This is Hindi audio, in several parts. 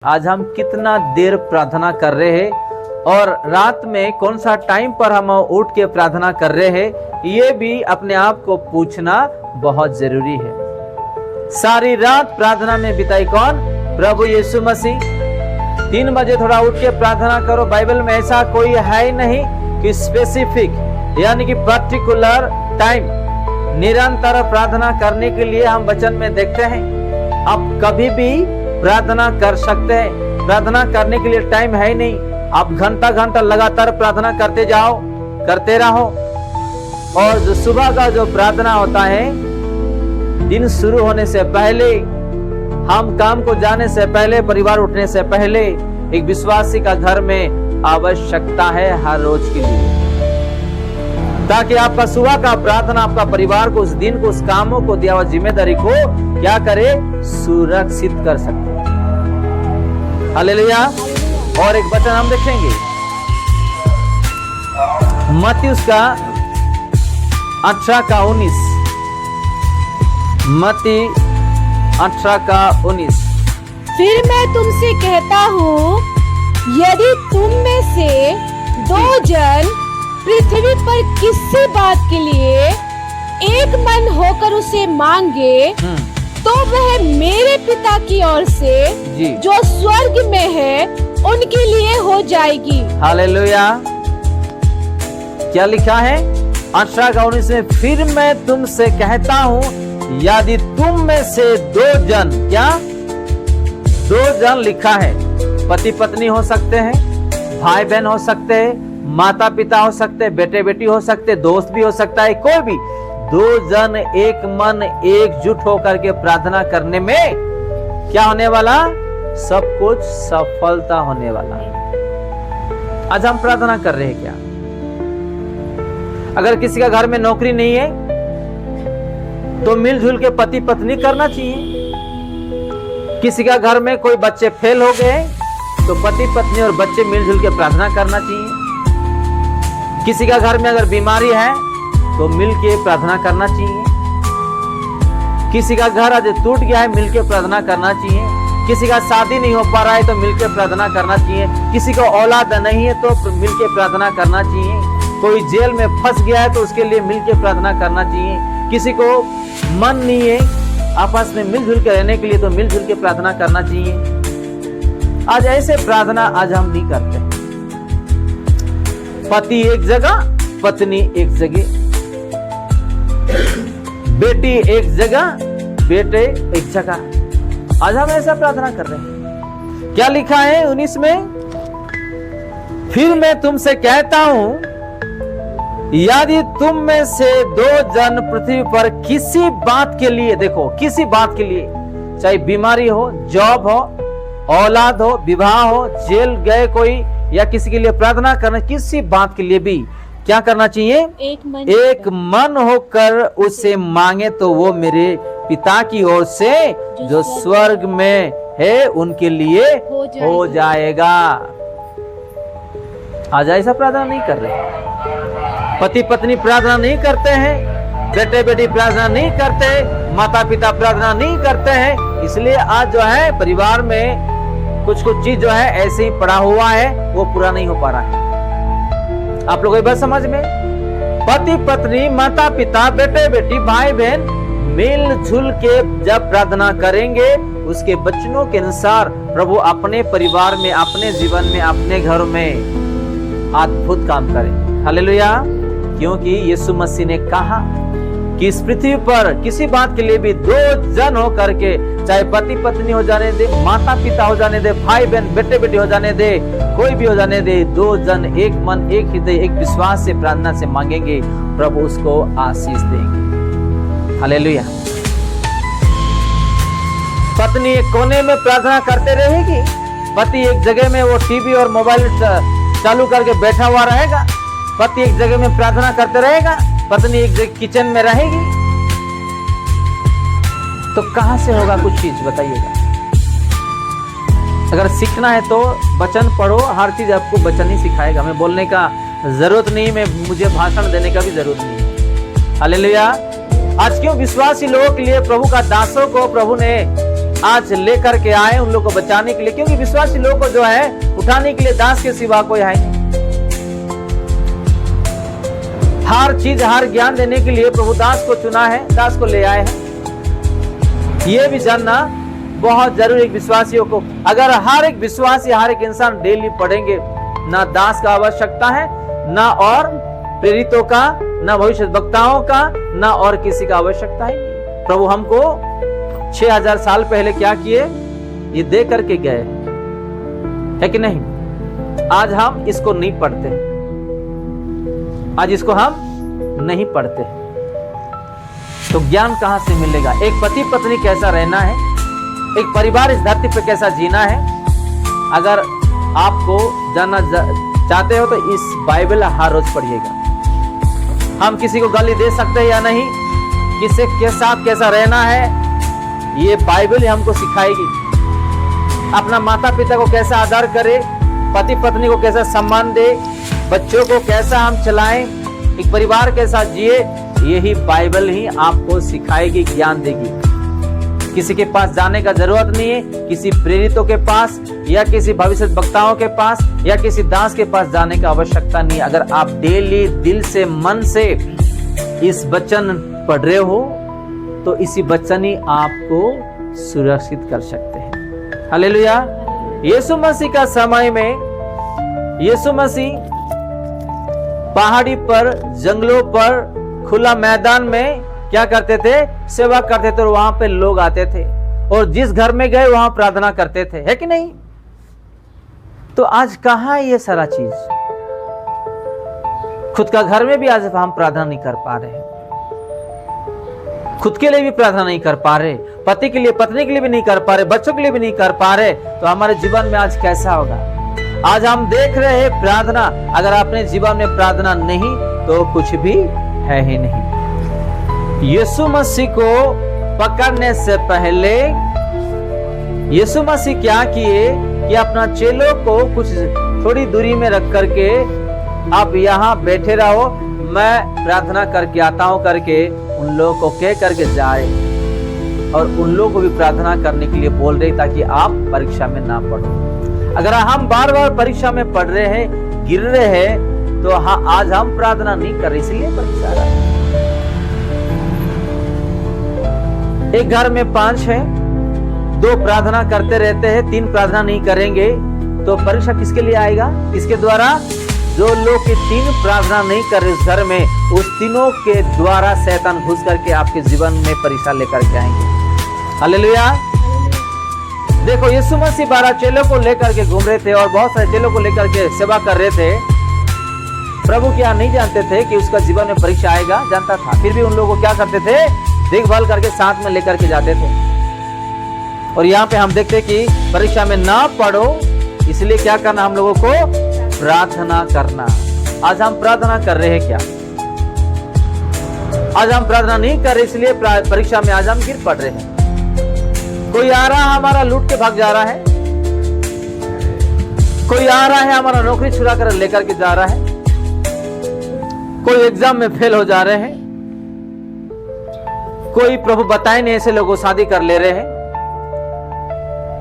आज हम कितना देर प्रार्थना कर रहे हैं और रात में कौन सा टाइम पर हम उठ के प्रार्थना कर रहे हैं, ये भी अपने आप को पूछना बहुत जरूरी है। सारी रात प्रार्थना में बिताई कौन? प्रभु यीशु मसीह। 3 बजे थोड़ा उठ के प्रार्थना करो। बाइबल में ऐसा कोई है ही नहीं कि स्पेसिफिक यानी कि पर्टिकुलर टाइम। निरंतर प्रार्थना करने के लिए हम वचन में देखते हैं आप कभी भी प्रार्थना कर सकते हैं। प्रार्थना करने के लिए टाइम है ही नहीं। आप घंटा घंटा लगातार प्रार्थना करते जाओ, करते रहो। और जो सुबह का जो प्रार्थना होता है, दिन शुरू होने से पहले, हम काम को जाने से पहले, परिवार उठने से पहले, एक विश्वासी का घर में आवश्यकता है हर रोज के लिए, ताकि आपका सुबह का प्रार्थना आपका परिवार को, उस दिन को, उस कामों को, दिया हुआ जिम्मेदारी को क्या करे? सुरक्षित कर सकते। हालेलुया। और एक वचन हम देखेंगे मत्ती उसका 18 का 19। मत्ती 18 का 19। फिर मैं तुमसे कहता हूँ, यदि तुम में से 2 जन पृथ्वी पर किसी बात के लिए एक मन होकर उसे मांगे, तो वह मेरे पिता की ओर से जो स्वर्ग में है उनके लिए हो जाएगी। हालेलुया। क्या लिखा है 18 का 19 में? फिर मैं तुमसे कहता हूँ, यदि तुम में से 2 जन, क्या 2 जन लिखा है? पति पत्नी हो सकते हैं, भाई बहन हो सकते हैं, माता पिता हो सकते हैं, बेटे बेटी हो सकते हैं, दोस्त भी हो सकता है, कोई भी। 2 जन एक मन एकजुट होकर के प्रार्थना करने में क्या होने वाला? सब कुछ सफलता होने वाला। आज हम प्रार्थना कर रहे हैं क्या? अगर किसी का घर में नौकरी नहीं है तो मिलजुल के पति पत्नी करना चाहिए। किसी का घर में कोई बच्चे फेल हो गए तो पति पत्नी और बच्चे मिलजुल के प्रार्थना करना चाहिए। किसी का घर में अगर बीमारी है तो मिल के प्रार्थना करना चाहिए। किसी का घर आज टूट गया है, मिल के प्रार्थना करना चाहिए। किसी का शादी नहीं हो पा रहा है तो मिल के प्रार्थना करना चाहिए। किसी को औलाद नहीं है तो मिल के प्रार्थना करना चाहिए। कोई जेल में फंस गया है तो उसके लिए मिल के प्रार्थना करना चाहिए। किसी को मन नहीं है आपस में मिलजुल के रहने के लिए तो मिलजुल के प्रार्थना करना चाहिए। आज ऐसे प्रार्थना आज हम नहीं करते। पति एक जगह, पत्नी एक जगह, बेटी एक जगह, बेटे एक जगह। आज हम ऐसा प्रार्थना कर रहे हैं। क्या लिखा है 19 में? फिर मैं तुमसे कहता हूं, यदि तुम में से 2 जन पृथ्वी पर किसी बात के लिए, देखो किसी बात के लिए, चाहे बीमारी हो, जॉब हो, औलाद हो, विवाह हो, जेल गए कोई, या किसी के लिए प्रार्थना करना, किसी बात के लिए भी क्या करना चाहिए? एक मन होकर उसे मांगे तो वो मेरे पिता की ओर से जो स्वर्ग में है उनके लिए हो जाएगा। आज ऐसा प्रार्थना नहीं कर रहे। पति पत्नी प्रार्थना नहीं करते हैं, बेटे बेटी प्रार्थना नहीं करते, माता पिता प्रार्थना नहीं करते हैं। इसलिए आज जो है परिवार में कुछ चीज जो है ऐसे ही पड़ा हुआ है, वो पूरा नहीं हो पा रहा है। आप लोगों की बात समझ में? पति पत्नी, माता पिता, बेटे बेटी, भाई बहन मिलजुल के जब प्रार्थना करेंगे, उसके वचनों के अनुसार प्रभु अपने परिवार में, अपने जीवन में, अपने घर में अद्भुत काम करें। हालेलुया। क्योंकि यीशु मसीह ने कहा कि इस पृथ्वी पर किसी बात के लिए भी 2 जन हो करके, चाहे पति पत्नी हो जाने दे, माता पिता हो जाने दे, भाई बहन बेटे बेटी हो जाने दे, कोई भी हो जाने दे, 2 जन एक मन, एक हृदय, एक विश्वास से प्रार्थना से मांगेंगे, प्रभु उसको आशीष देंगे। हालेलुया। पत्नी एक कोने में प्रार्थना करते रहेगी, पति एक जगह में वो टीवी और मोबाइल चालू करके बैठा हुआ रहेगा। पति एक जगह में प्रार्थना करते रहेगा, पत्नी एक जगह किचन में रहेगी, तो कहां से होगा कुछ चीज? बताइएगा। अगर सीखना है तो वचन पढ़ो, हर चीज आपको वचन ही सिखाएगा। मैं बोलने का जरूरत नहीं, मुझे भाषण देने का भी जरूरत नहीं है। हालेलुया। आज क्यों विश्वासी लोगों के लिए, प्रभु का दासों को प्रभु ने आज लेकर के आए उन लोगों को बचाने के लिए, क्योंकि विश्वासी लोगों को जो है उठाने के लिए दास के सिवा कोई है नहीं। हर चीज, हर ज्ञान देने के लिए प्रभु दास को चुना है, दास को ले आए हैं। ये भी जानना बहुत जरूरी है विश्वासियों को। अगर हर एक विश्वासी, हर एक इंसान डेली पढ़ेंगे, ना दास का आवश्यकता है, ना और प्रेरितों का, ना भविष्य वक्ताओं का, ना और किसी का आवश्यकता है। प्रभु हमको 6000 साल पहले क्या किए, ये दे करके गए, है कि नहीं? आज हम इसको नहीं पढ़ते, आज इसको हम नहीं पढ़ते, तो ज्ञान कहां से मिलेगा? एक पति पत्नी कैसा रहना है, एक परिवार इस धरती पे कैसा जीना है, अगर आपको जानना चाहते हो तो इस बाइबल हर रोज पढ़िएगा। हम किसी को गाली दे सकते हैं या नहीं, किसी के साथ कैसा रहना है, ये बाइबल हमको सिखाएगी। अपना माता पिता को कैसा आदर करे, पति पत्नी को कैसा सम्मान दे, बच्चों को कैसा हम चलाएं, एक परिवार के साथ जिए, यही बाइबल ही आपको सिखाएगी, ज्ञान देगी। किसी के पास जाने का जरूरत नहीं है, किसी प्रेरितों के पास या किसी भविष्य वक्ताओं के पास या किसी दास के पास जाने की आवश्यकता नहीं। अगर आप डेली दिल से, मन से इस वचन पढ़ रहे हो तो इसी वचन ही आपको सुरक्षित कर सकते हैं। हालेलुया। यीशु मसीह का समय में यीशु मसीह पहाड़ी पर, जंगलों पर, खुला मैदान में क्या करते थे? सेवा करते थे, और वहां पे लोग आते थे और जिस घर में गए वहां प्रार्थना करते थे, है कि नहीं? तो आज कहां है ये सारा चीज? खुद का घर में भी आज हम प्रार्थना नहीं कर पा रहे, खुद के लिए भी प्रार्थना नहीं कर पा रहे, पति के लिए, पत्नी के लिए भी नहीं कर पा रहे, बच्चों के लिए भी नहीं कर पा रहे, तो हमारे जीवन में आज कैसा होगा? आज हम देख रहे हैं प्रार्थना, अगर अपने जीवन में प्रार्थना नहीं तो कुछ भी है ही नहीं। यीशु मसीह को पकड़ने से पहले यीशु मसीह क्या किए कि अपना चेलों को कुछ थोड़ी दूरी में रख करके, आप यहाँ बैठे रहो, मैं प्रार्थना करके आता हूं करके उन लोगों को कह करके जाए, और उन लोगों को भी प्रार्थना करने के लिए बोल रहे ताकि आप परीक्षा में ना पड़ो। अगर हम बार बार परीक्षा में पढ़ रहे हैं, गिर रहे हैं, तो हाँ, आज हम प्रार्थना नहीं कर रहे, इसलिए परीक्षा आ रहा है। एक घर में 5 है, 2 प्रार्थना करते रहते हैं, 3 प्रार्थना नहीं करेंगे, तो परीक्षा किसके लिए आएगा? इसके द्वारा जो लोग के 3 प्रार्थना नहीं कर रहे उस घर में, उस तीनों के द्वारा शैतान घुस करके आपके जीवन में परीक्षा लेकर के आएंगे। हालेलुया। देखो, यीशु मसीह 12 चेलों को लेकर के घूम रहे थे और बहुत सारे चेलों को लेकर के सेवा कर रहे थे। प्रभु क्या नहीं जानते थे कि उसका जीवन में परीक्षा आएगा? जानता था, फिर भी उन लोगों को क्या करते थे? देखभाल करके साथ में लेकर के जाते थे। और यहाँ पे हम देखते कि परीक्षा में ना पढ़ो, इसलिए क्या करना? हम लोगों को प्रार्थना करना। आज हम प्रार्थना कर रहे हैं क्या? आज हम प्रार्थना नहीं कर रहे, इसलिए परीक्षा में आज हम गिर पड़ रहे हैं। कोई आ रहा है हमारा लूट के भाग जा रहा है, कोई आ रहा है हमारा नौकरी छुड़ा कर लेकर के जा रहा है, कोई एग्जाम में फेल हो जा रहे हैं, कोई प्रभु बताए नहीं ऐसे लोगों शादी कर ले रहे हैं,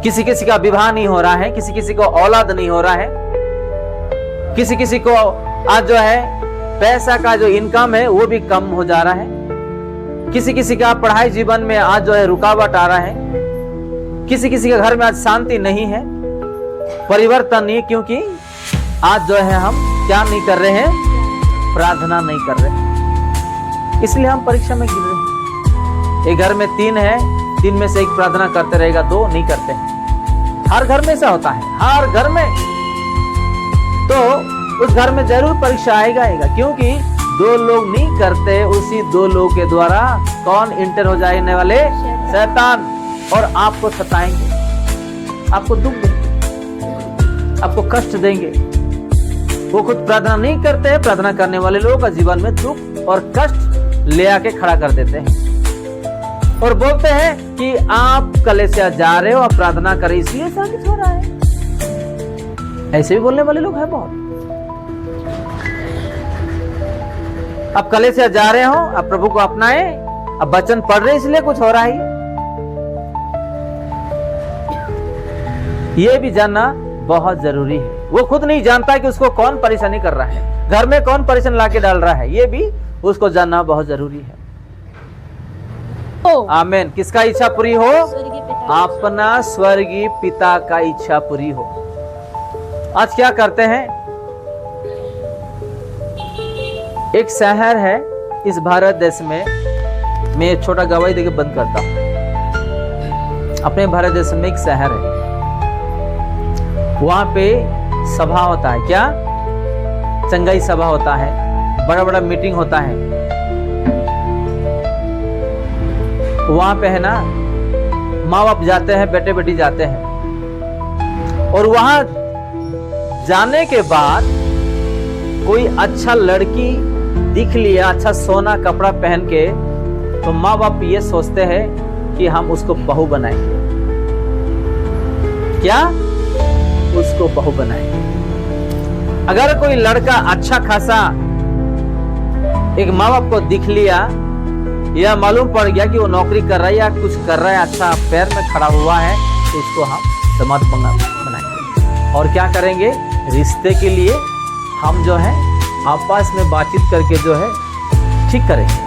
किसी किसी का विवाह नहीं हो रहा है, किसी किसी को औलाद नहीं हो रहा है, किसी किसी को आज जो है पैसा का जो इनकम है वो भी कम हो जा रहा है, किसी किसी का पढ़ाई जीवन में आज जो है रुकावट आ रहा है, किसी किसी के घर में आज शांति नहीं है, परिवर्तन नहीं, क्योंकि आज जो है हम क्या नहीं कर रहे हैं? प्रार्थना नहीं कर रहे, इसलिए हम परीक्षा में गिर रहे हैं। एक घर में 3 है, 3 में से 1 प्रार्थना करते रहेगा, 2 नहीं करते हैं। हर घर में ऐसा होता है, हर घर में। तो उस घर में जरूर परीक्षा आएगा, क्योंकि 2 लोग नहीं करते, उसी 2 लोगों के द्वारा कौन इंटर हो जाने वाले? शैतान। और आपको सताएंगे, आपको दुख देंगे, आपको कष्ट देंगे। वो खुद प्रार्थना नहीं करते हैं, प्रार्थना करने वाले लोगों का जीवन में दुख और कष्ट ले आके खड़ा कर देते हैं और बोलते हैं कि आप कलीसिया जा रहे हो, आप प्रार्थना करें, इसलिए सब कुछ हो रहा है। ऐसे भी बोलने वाले लोग हैं बहुत। आप कलीसिया जा रहे हो, आप प्रभु को अपनाए, अब वचन पढ़ रहे इसलिए कुछ हो रहा है। ये भी जानना बहुत जरूरी है। वो खुद नहीं जानता कि उसको कौन परेशानी कर रहा है, घर में कौन परेशान लाके डाल रहा है, ये भी उसको जानना बहुत जरूरी है। आमीन। किसका इच्छा पूरी हो? अपना स्वर्गीय पिता का इच्छा पूरी हो। आज क्या करते हैं, एक शहर है इस भारत देश में, मैं एक छोटा गवाही देके बंद करता हूं। अपने भारत देश में एक शहर है, वहां पे सभा होता है, क्या चंगाई सभा होता है, बड़ा बड़ा मीटिंग होता है। वहां पे है ना, माँ बाप जाते हैं, बेटे बेटी जाते हैं, और वहां जाने के बाद कोई अच्छा लड़की दिख लिया, अच्छा सोना कपड़ा पहन के, तो माँ बाप ये सोचते हैं कि हम उसको बहू बनाएंगे। क्या? उसको बहू बनाएंगे। अगर कोई लड़का अच्छा खासा एक माँ बाप को दिख लिया, या मालूम पड़ गया कि वो नौकरी कर रहा है या कुछ कर रहा है, अच्छा पैर में खड़ा हुआ है, तो उसको हम दामाद बनाएंगे। और क्या करेंगे? रिश्ते के लिए हम जो है आपस में बातचीत करके जो है ठीक करेंगे।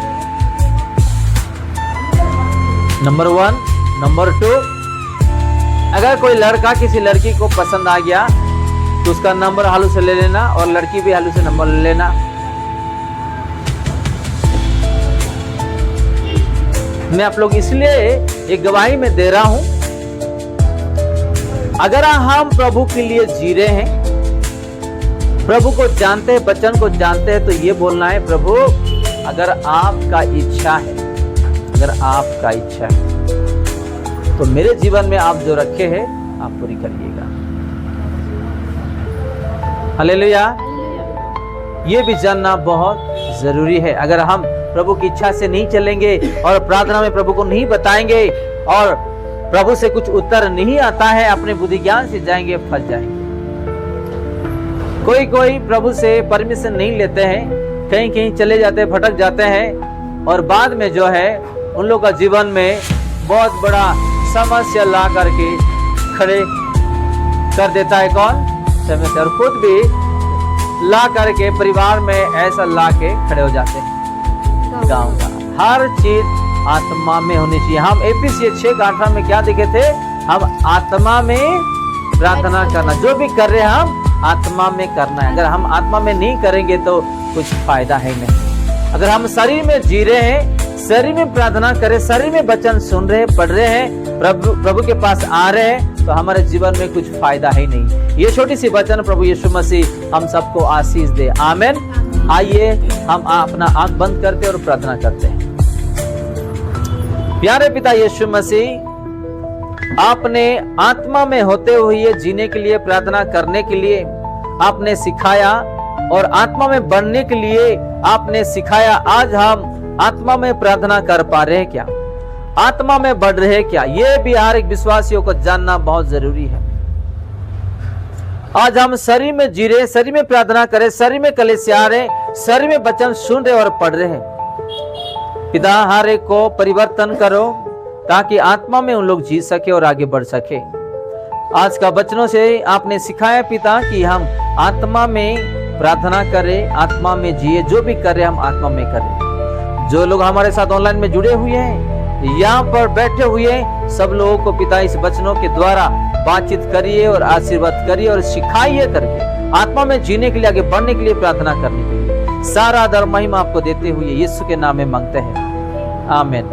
नंबर 1। नंबर 2, अगर कोई लड़का किसी लड़की को पसंद आ गया तो उसका नंबर हालू से ले लेना, और लड़की भी हालू से नंबर ले लेना। मैं आप लोग इसलिए एक गवाही में दे रहा हूं, अगर हम प्रभु के लिए जी रहे हैं, प्रभु को जानते हैं, वचन को जानते हैं, तो ये बोलना है, प्रभु अगर आपका इच्छा है, अगर आपका इच्छा है तो मेरे जीवन में आप जो रखे हैं आप पूरी करिएगा। हालेलुया। ये भी जानना बहुत जरूरी है। अगर हम प्रभु की इच्छा से नहीं चलेंगे और प्रार्थना में प्रभु को नहीं बताएंगे और प्रभु से कुछ उत्तर नहीं आता है, अपने बुद्धि ज्ञान से जाएंगे, फंस जाएंगे। कोई प्रभु से परमिशन नहीं लेते हैं, कहीं कहीं चले जाते हैं, भटक जाते हैं, और बाद में जो है उन लोगों का जीवन में बहुत बड़ा समस्या ला करके खड़े कर देता है। कौन? समस्या। और खुद भी ला करके परिवार में ऐसा ला के खड़े हो जाते हैं। गाँव का हर चीज आत्मा में होनी चाहिए। हम एफिसियंस 6:18 में क्या देखे थे? हम आत्मा में प्रार्थना करना, जो भी कर रहे हैं हम आत्मा में करना है। अगर हम आत्मा में नहीं करेंगे तो कुछ फायदा है नहीं। अगर हम शरीर में जी रहे हैं, शरीर में प्रार्थना करें, शरीर में वचन सुन रहे हैं, पढ़ रहे हैं, प्रभु के पास आ रहे हैं, तो हमारे जीवन में कुछ फायदा है नहीं। ये छोटी सी वचन प्रभु यीशु मसीह हम सबको आशीष दे। आमीन। आइए हम अपना आंख बंद करते और प्रार्थना करते हैं। प्यारे पिता यीशु मसीह, आपने आत्मा में होते हुए जीने के लिए, प्रार्थना करने के लिए आपने सिखाया, और आत्मा में बढ़ने के लिए आपने सिखाया। आज हम आत्मा में प्रार्थना कर पा रहे हैं क्या? आत्मा में बढ़ रहे हैं क्या? ये भी हर एक विश्वासियों को जानना बहुत जरूरी है। आज हम शरीर में जी रहे, शरीर में प्रार्थना करें, शरीर में कलीसिया रहे, शरीर में वचन सुन रहे और पढ़ रहे हैं। पिता हर एक को परिवर्तन करो ताकि आत्मा में उन लोग जी सके और आगे बढ़ सके। आज का वचनों से आपने सिखाया पिता कि हम आत्मा में प्रार्थना करें, आत्मा में जिए, जो भी करें हम आत्मा में करें। जो लोग हमारे साथ ऑनलाइन में जुड़े हुए हैं, यहाँ पर बैठे हुए हैं, सब लोगों को पिता इस वचनों के द्वारा बातचीत करिए और आशीर्वाद करिए और सिखाइए करके आत्मा में जीने के लिए, आगे बढ़ने के लिए, प्रार्थना करने के लिए। सारा आदर महिमा आपको देते हुए यीशु के नाम में मांगते हैं। आमीन।